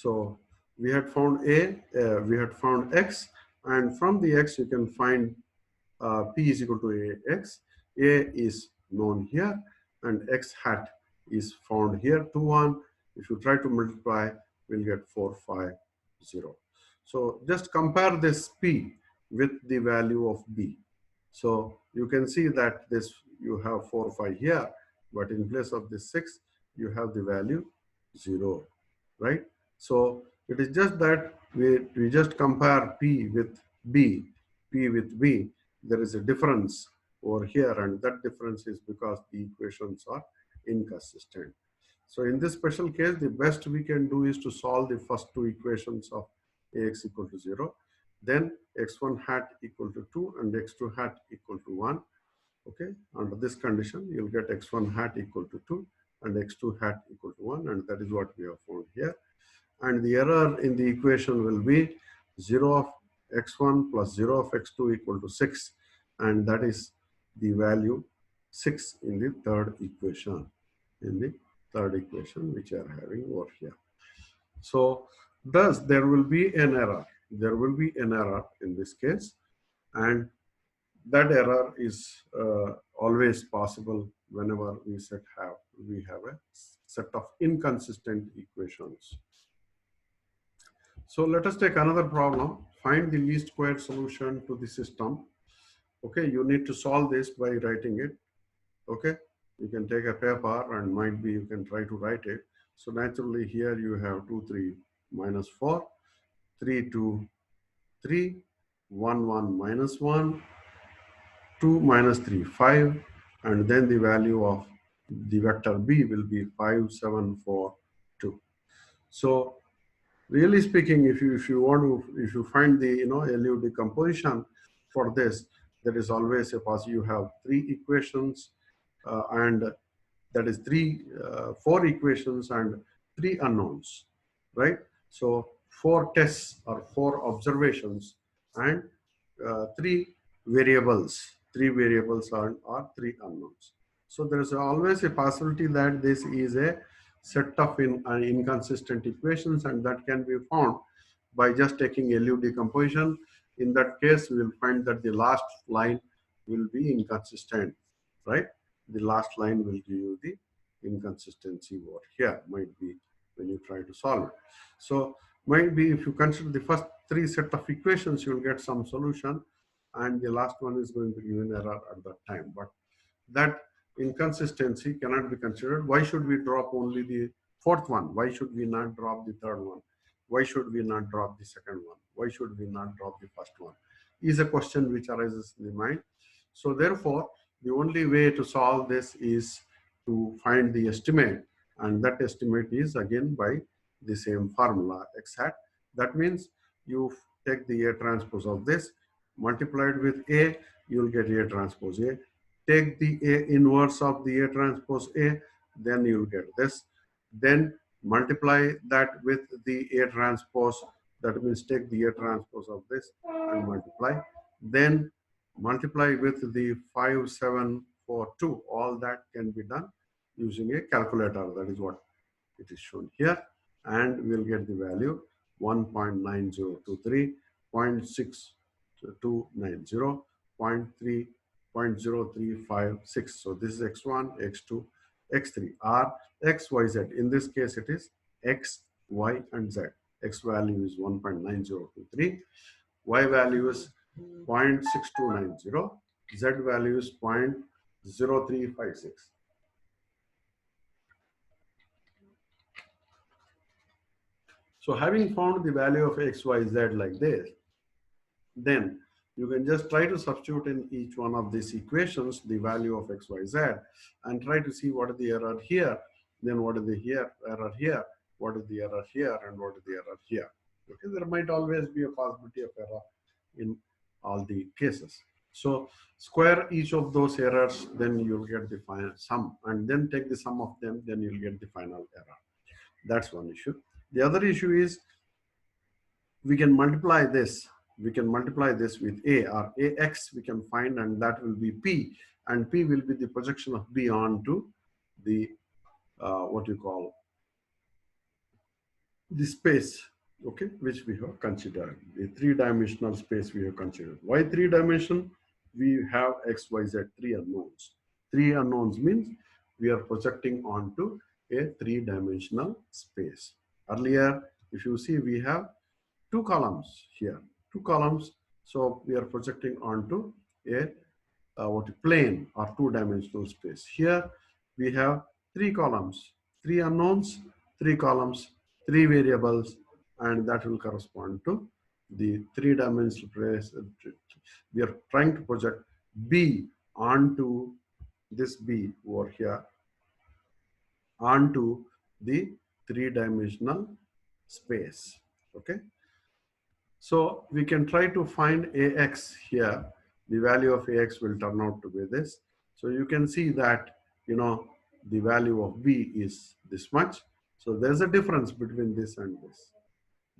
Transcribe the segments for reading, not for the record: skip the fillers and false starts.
So we had found A, we had found X, and from the X you can find P is equal to AX. A is known here, and X hat is found here, 2, 1. If you try to multiply, we'll get 4, 5, 0. So just compare this P with the value of B. So you can see that this, you have 4, 5 here, but in place of this 6, you have the value 0, right? So it is just that we just compare P with B, P with B. There is a difference over here, and that difference is because the equations are inconsistent. So in this special case, the best we can do is to solve the first two equations of Ax equal to 0, then x1 hat equal to 2 and x2 hat equal to 1. Okay, under this condition, you'll get x1 hat equal to 2 and x2 hat equal to 1, and that is what we have found here. And the error in the equation will be 0 of x1 plus 0 of x2 equal to 6, and that is the value 6 in the third equation, which you are having over here. So thus there will be an error. There will be an error in this case, and that error is always possible whenever we have a set of inconsistent equations. So let us take another problem. Find the least squared solution to the system. Okay, you need to solve this by writing it. Okay, you can take a paper and might be you can try to write it. So naturally here you have 2, 3 minus 4, 3, 2, 3, 1, 1 minus 1, 2 minus 3, 5, and then the value of the vector B will be 5, 7, 4, 2. So really speaking, if you find the LU decomposition for this, there is always a possibility. You have 3 equations, and that is 4 equations and 3 unknowns, right? So 4 tests or 4 observations and 3 variables. 3 variables are 3 unknowns. So there is always a possibility that this is a set of inconsistent equations, and that can be found by just taking LU decomposition. In that case, we will find that the last line will be inconsistent, right? The last line will give you the inconsistency over here, might be when you try to solve it. So might be if you consider the first 3 set of equations, you will get some solution, and the last one is going to give an error at that time. But that inconsistency cannot be considered. Why should we drop only the 4th one? Why should we not drop the 3rd one? Why should we not drop the 2nd one? Why should we not drop the 1st one? Is a question which arises in the mind. So therefore, the only way to solve this is to find the estimate, and that estimate is again by the same formula, x hat. That means you take the A transpose of this, multiplied with A, you'll get A transpose A. Take the A inverse of the A transpose A, then you'll get this. Then multiply that with the A transpose, that means take the A transpose of this and multiply. Then multiply with the 5, 7, 4, 2. All that can be done using a calculator. That is what it is shown here. And we'll get the value 1.9023, 0.6290, 0.0356. So this is x1, x2, x3, r, x, y, z. In this case, it is x, y, and z. X value is 1.9023. Y value is 0.6290. Z value is 0.0356. So having found the value of x, y, z like this, then you can just try to substitute in each one of these equations the value of x, y, z, and try to see what is the error here, then what is the error here, what is the error here, and what is the error here. Okay, there might always be a possibility of error in all the cases. So square each of those errors, then you'll get the final sum, and then take the sum of them, then you'll get the final error. That's one issue. The other issue is we can multiply this. We can multiply this with A, or AX we can find, and that will be P, and P will be the projection of B onto the what you call the space, okay, which we have considered, the three-dimensional space we have considered. Why three dimension? We have x, y, z, three unknowns. Three unknowns means we are projecting onto a three-dimensional space. Earlier, if you see, we have two columns here, two columns. So we are projecting onto a plane or two-dimensional space. Here we have three columns, three unknowns, three columns, three variables, and that will correspond to the three-dimensional space. We are trying to project B onto this B over here onto the three-dimensional space. Okay. So we can try to find AX here. The value of AX will turn out to be this. So you can see that, you know, the value of B is this much. So there's a difference between this and this.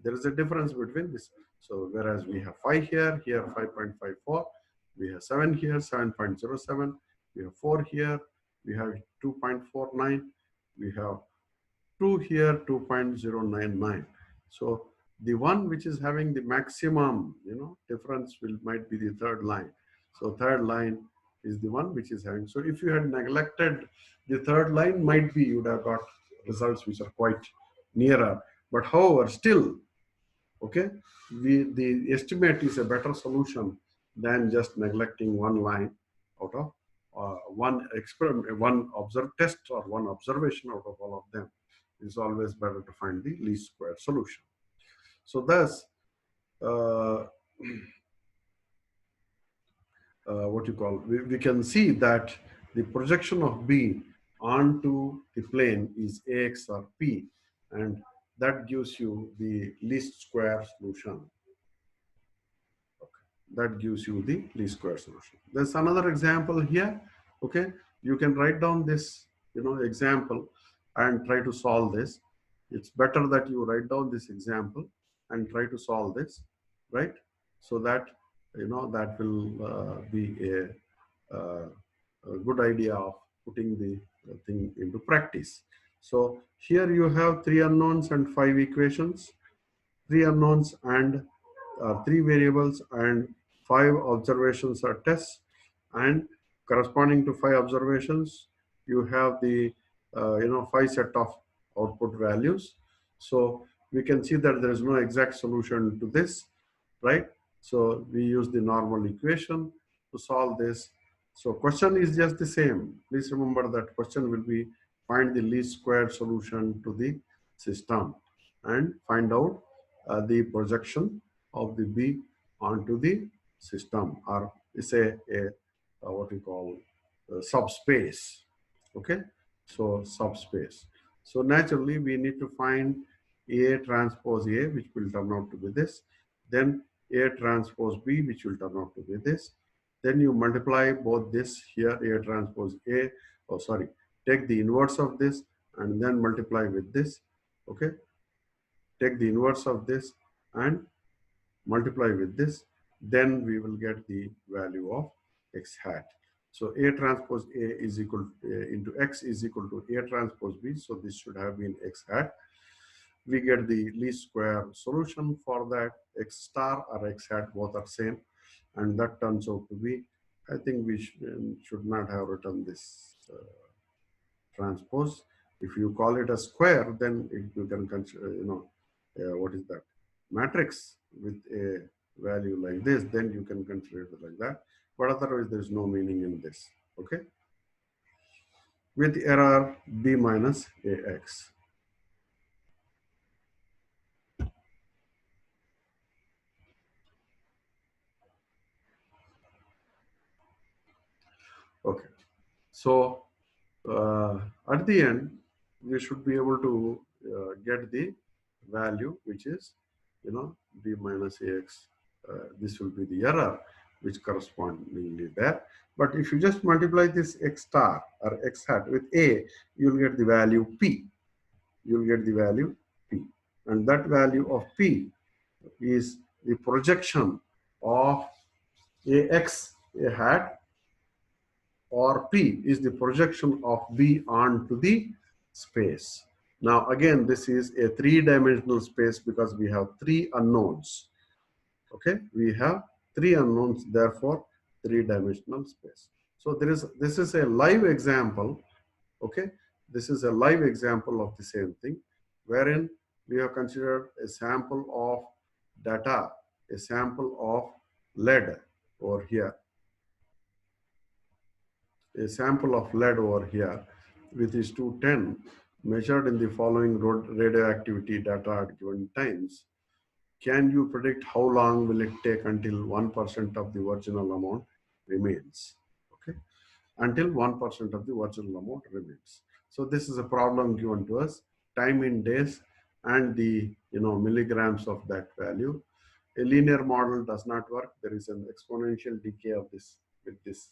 There is a difference between this. So whereas we have 5 here, here 5.54, we have 7 here, 7.07, we have 4 here, we have 2.49, we have 2 here, 2.099. So the one which is having the maximum, you know, difference might be the third line. So third line is the one which is having. So if you had neglected the third line, might be you would have got results which are quite nearer. But however, still, okay, the estimate is a better solution than just neglecting one line out of one experiment, one test or one observation out of all of them. It's always better to find the least square solution. So thus, what you call, we can see that the projection of B onto the plane is AX or P, and that gives you the least square solution. Okay. That gives you the least square solution. There's another example here. Okay, you can write down this, you know, example and try to solve this. It's better that you write down this example and try to solve this, right? So that, you know, that will be a good idea of putting the thing into practice. So here you have three unknowns and five equations, three unknowns and three variables and five observations or tests, and corresponding to five observations, you have the you know, five set of output values. So we can see that there is no exact solution to this, right? So we use the normal equation to solve this. So question is just the same. Please remember that question will be find the least square solution to the system and find out the projection of the B onto the system, or it's a what we call subspace. Okay, so subspace. So naturally we need to find A transpose A, which will turn out to be this. Then A transpose B, which will turn out to be this. Then you multiply both this here, A transpose A, oh sorry, take the inverse of this and then multiply with this. Okay, take the inverse of this and multiply with this, then we will get the value of x hat. So A transpose A is equal into X is equal to A transpose B. So this should have been x hat. We get the least square solution for that. X star or x hat, both are same, and that turns out to be, I think we should not have written this transpose. If you call it a square, then you can consider, you know, what is that, matrix with a value like this, then you can consider it like that. But otherwise, there is no meaning in this. Okay. With error B minus AX. Okay. So at the end, we should be able to get the value, which is, you know, B minus AX. This will be the error, which correspondingly there. But if you just multiply this x star or x hat with A, you'll get the value P. You'll get the value P. And that value of P is the projection of AX, A hat, or P is the projection of B onto the space. Now again, this is a three-dimensional space because we have three unknowns. Okay, we have three unknowns, therefore three-dimensional space. So this is a live example. Okay, this is a live example of the same thing, wherein we have considered a sample of data, a sample of lead over here, a sample of lead over here with is 210 measured in the following radioactivity data at given times. Can you predict how long will it take until 1% of the original amount remains? Okay, until 1% of the original amount remains. So this is a problem given to us, time in days and the milligrams of that value. A linear model does not work. There is an exponential decay of this with this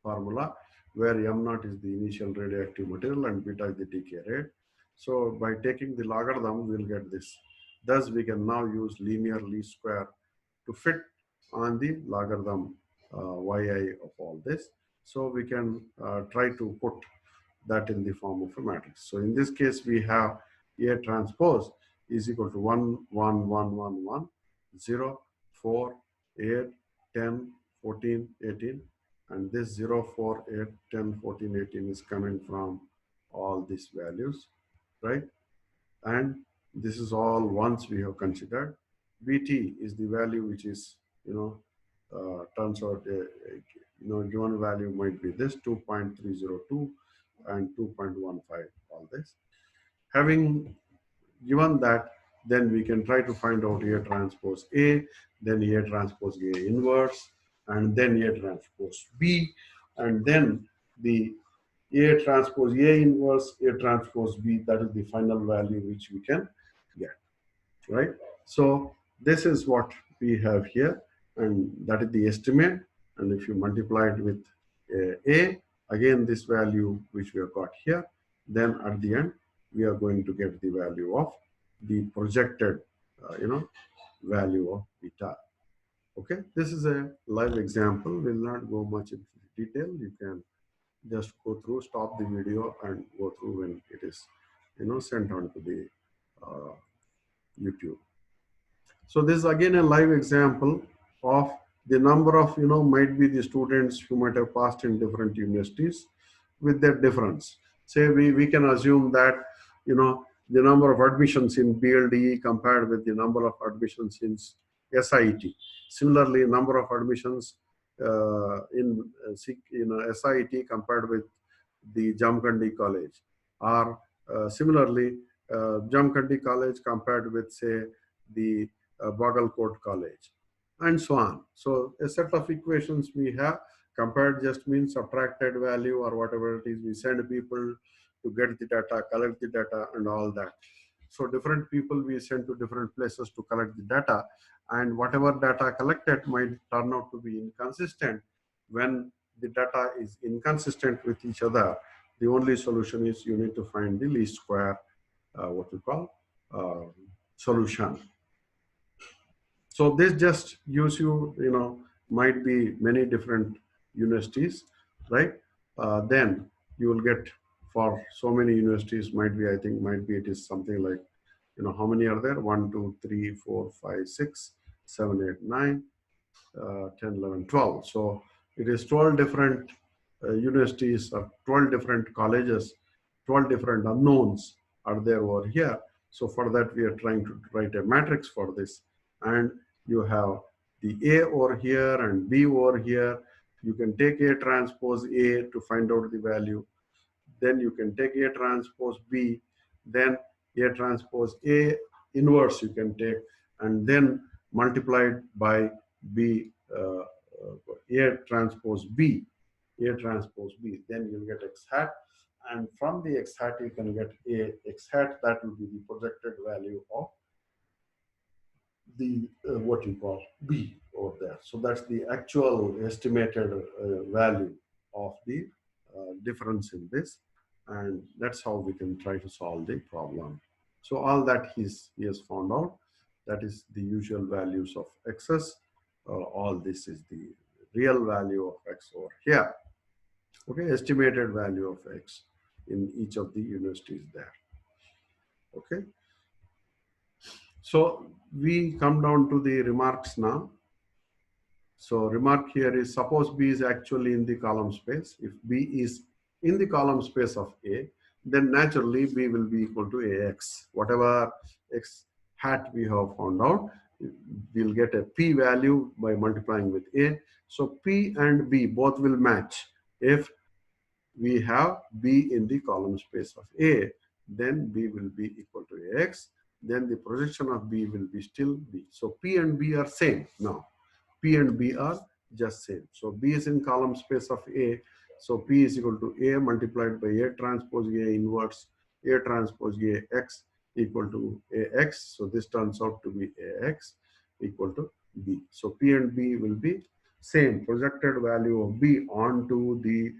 formula, where m naught is the initial radioactive material and beta is the decay rate. So by taking the logarithm, we'll get this. Thus, we can now use linear least square to fit on the logarithm yi of all this. So we can try to put that in the form of a matrix. So in this case, we have A transpose is equal to 1, 1, 1, 1, 1, 0, 4, 8, 10, 14, 18. And this 0, 4, 8, 10, 14, 18 is coming from all these values, right? And this is all ones we have considered. Vt is the value which is, turns out, given value might be this 2.302 and 2.15, all this. Having given that, then we can try to find out A transpose A, then A transpose A inverse, and then A transpose B, and then the A transpose A inverse, A transpose B, that is the final value which we can get, right? So this is what we have here, and that is the estimate. And if you multiply it with A, again this value which we have got here, then at the end we are going to get the value of the projected, value of beta. Okay, this is a live example. Will not go much into detail. You can just go through, stop the video, and go through when it is, sent on to the YouTube. So this is again a live example of the number of, might be the students who might have passed in different universities with their difference. Say we can assume that, the number of admissions in BLDE compared with the number of admissions in SIT. Similarly, number of admissions in SIT compared with the Jamkhandi College, or similarly Jamkhandi College compared with, say, the Bagalkot College, and so on. So a set of equations we have. Compared just means subtracted value or whatever it is. We send people to get the data, collect the data, and all that. So different people we send to different places to collect the data, and whatever data collected might turn out to be inconsistent. When the data is inconsistent with each other, the only solution is you need to find the least square, what we call solution. So this just gives you, might be many different universities, right? Then you will get, for so many universities, might be, I think, might be it is something like, how many are there? 1, 2, 3, 4, 5, 6, 7, 8, 9, 10, 11, 12. So it is 12 different universities or 12 different colleges, 12 different unknowns are there over here. So for that, we are trying to write a matrix for this. And you have the A over here and B over here. You can take A transpose A to find out the value. Then you can take A transpose B, then A transpose A inverse you can take, and then multiplied by B, A transpose B, A transpose B. Then you get X hat, and from the X hat you can get A X hat. That will be the projected value of the what you call B over there. So that's the actual estimated value of the difference in this, and that's how we can try to solve the problem. So all that he has found out, that is the usual values of x's. All this is the real value of x over here. Okay, estimated value of x in each of the universities there. Okay. So we come down to the remarks now. So remark here is, suppose B is actually in the column space. If B is in the column space of A, then naturally B will be equal to AX. Whatever X hat we have found out, we'll get a P value by multiplying with A. So P and B both will match. If we have B in the column space of A, then B will be equal to AX. Then the projection of B will be still B. So P and B are same now. P and B are just same. So B is in column space of A. So P is equal to A multiplied by A transpose A inverse A transpose A X equal to AX. So this turns out to be AX equal to B. So P and B will be same. Projected value of B onto the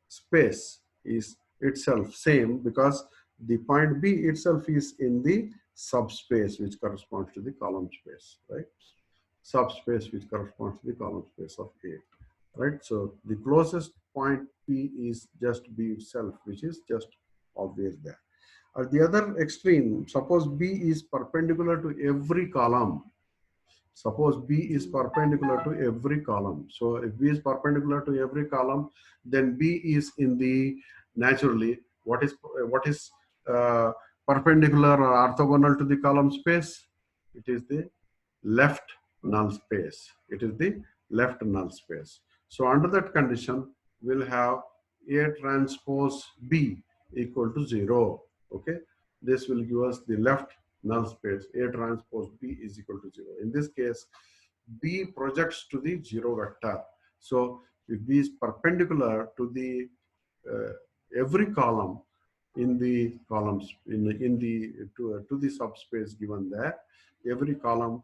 space is itself same, because the point B itself is in the subspace which corresponds to the column space, right? Subspace which corresponds to the column space of A, right? So the closest point P is just B itself, which is just obvious there. At the other extreme, suppose B is perpendicular to every column. Suppose B is perpendicular to every column. So if B is perpendicular to every column, then B is in the, naturally, what is perpendicular or orthogonal to the column space? It is the left null space. It is the left null space. So under that condition, we'll have A transpose B equal to 0. Okay, this will give us the left null space. A transpose B is equal to 0. In this case, B projects to the 0 vector. So if B is perpendicular to the every column in the columns to the subspace given there, every column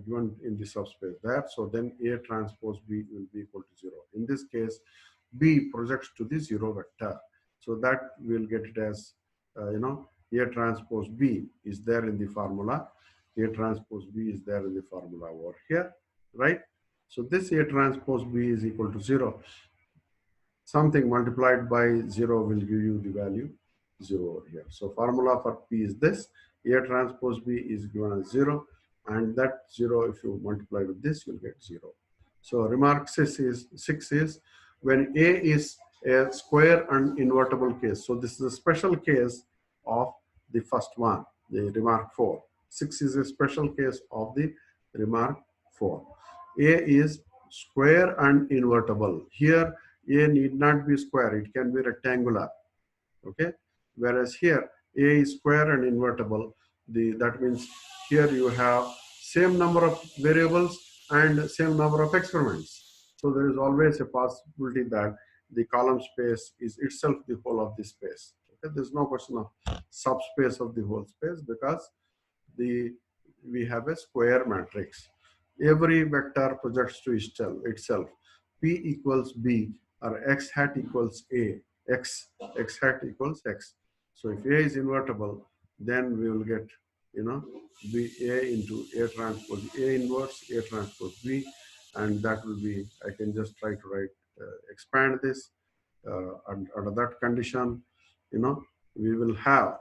given in the subspace there. So then A transpose B will be equal to 0. In this case, B projects to the 0 vector. So that we'll get it as A transpose B is there in the formula. A transpose B is there in the formula over here, right? So this A transpose B is equal to 0. Something multiplied by 0 will give you the value 0 over here. So formula for P is this. A transpose B is given as 0, and that 0, if you multiply with this, you'll get 0. So remark 6 is when A is a square and invertible case. So this is a special case of the first one, the remark 4. 6 is a special case of the remark 4. A is square and invertible. Here, A need not be square, it can be rectangular. Okay, whereas here A is square and invertible. That means here you have same number of variables and same number of experiments. So there is always a possibility that the column space is itself the whole of the space. Okay, there's no question of subspace of the whole space, because we have a square matrix. Every vector projects to itself. P equals B or X hat equals A. X hat equals X. So if A is invertible, then we will get B A into A transpose A inverse A transpose B, and that will be, I can just try to write expand this, and under that condition, we will have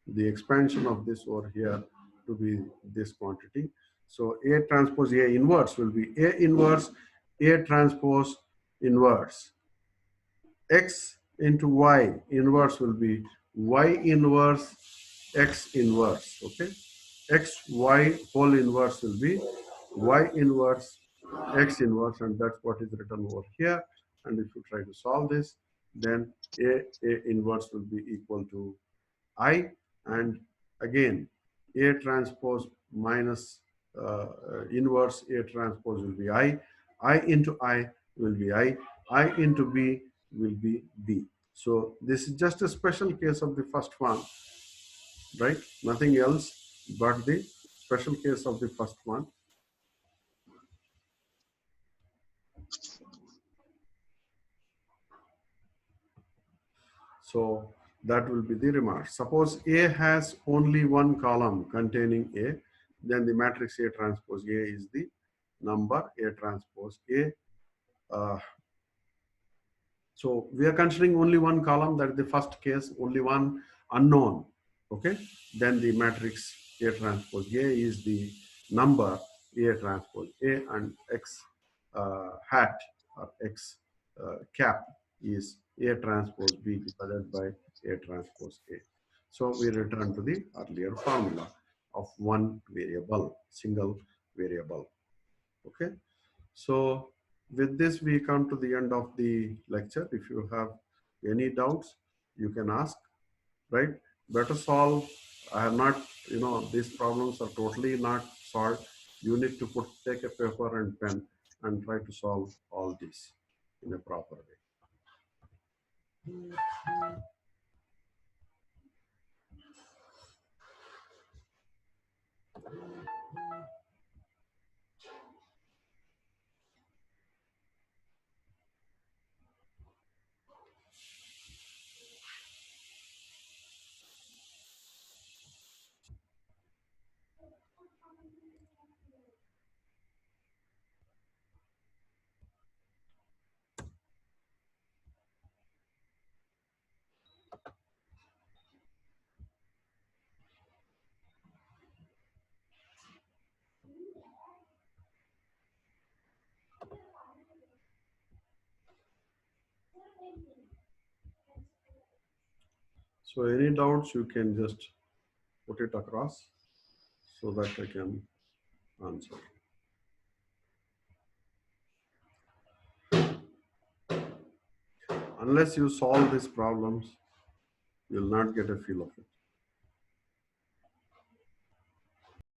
the expansion of this over here to be this quantity. So A transpose A inverse will be A inverse A transpose inverse. X into Y inverse will be Y inverse X inverse. Okay, X Y whole inverse will be Y inverse X inverse, and that's what is written over here. And if you try to solve this, then A inverse will be equal to I, and again A transpose minus inverse A transpose will be I into I will be I into B will be B. So this is just a special case of the first one, right? Nothing else but the special case of the first one. So that will be the remark. Suppose A has only one column containing A, then the matrix A transpose A is the number A transpose A. So we are considering only one column, that is the first case, only one unknown. Okay, then the matrix A transpose A is the number A transpose A, and X hat or X cap is A transpose B divided by A transpose A. So we return to the earlier formula of one variable, single variable. Okay, so with this we come to the end of the lecture. If you have any doubts, you can ask, right? Better solve. I have not, these problems are totally not solved. You need to take a paper and pen and try to solve all this in a proper way. So any doubts, you can just put it across so that I can answer. Unless you solve these problems, you'll not get a feel of it.